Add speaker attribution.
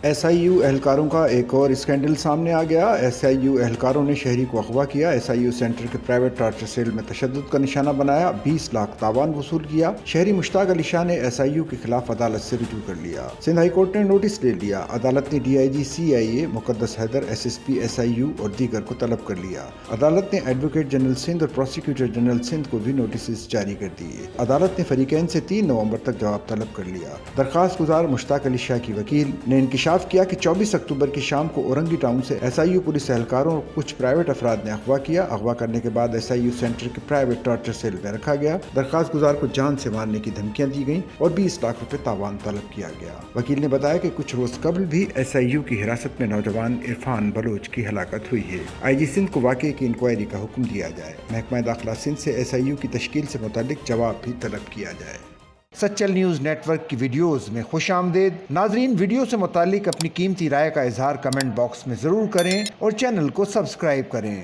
Speaker 1: S I you اہلکاروں کا ایک اور اسکینڈل سامنے آ گیا۔ ایس آئی یو اہلکاروں نے شہری کو اغوا کیا، ایس آئی یو سینٹر کے پرائیویٹ ٹارچر سیل میں تشدد کا نشانہ بنایا، 20 لاکھ تاوان وصول کیا۔ شہری مشتاق علی شاہ نے ایس آئی یو کے خلاف عدالت سے رجوع کر لیا۔ سندھ ہائی کورٹ نے نوٹس لے لیا۔ عدالت نے D I G C I A Muqaddas Haider, S S P S I U اور دیگر کو طلب کر لیا۔ عدالت نے ایڈوکیٹ جنرل سندھ اور پروسیکیوٹر جنرل سندھ کو بھی نوٹسز جاری کر دیے۔ عدالت نے فریقین سے 3 نومبر تک جواب طلب کر لیا۔ درخواست گزار مشتاق علی شاہ کی وکیل نے انکشاف کیا کہ 24 اکتوبر کی شام کو اورنگی ٹاؤن سے ایس آئی یو پولیس اہلکاروں اور کچھ پرائیویٹ افراد نے اغوا کیا۔ اغوا کرنے کے بعد ایس آئی یو سینٹر کے پرائیویٹ ٹارچر سیل میں رکھا گیا۔ درخواست گزار کو جان سے مارنے کی دھمکیاں دی گئیں اور 20 لاکھ روپے تاوان طلب کیا گیا۔ وکیل نے بتایا کہ کچھ روز قبل بھی ایس آئی یو کی حراست میں نوجوان عرفان بلوچ کی ہلاکت ہوئی ہے۔ آئی جی سندھ کو واقعے کی انکوائری کا حکم دیا جائے۔ محکمہ داخلہ سندھ سے ایس آئی یو کی تشکیل سے متعلق جواب بھی طلب کیا جائے۔ سچل نیوز نیٹ ورک کی ویڈیوز میں خوش آمدید۔ ناظرین، ویڈیو سے متعلق اپنی قیمتی رائے کا اظہار کمنٹ باکس میں ضرور کریں اور چینل کو سبسکرائب کریں۔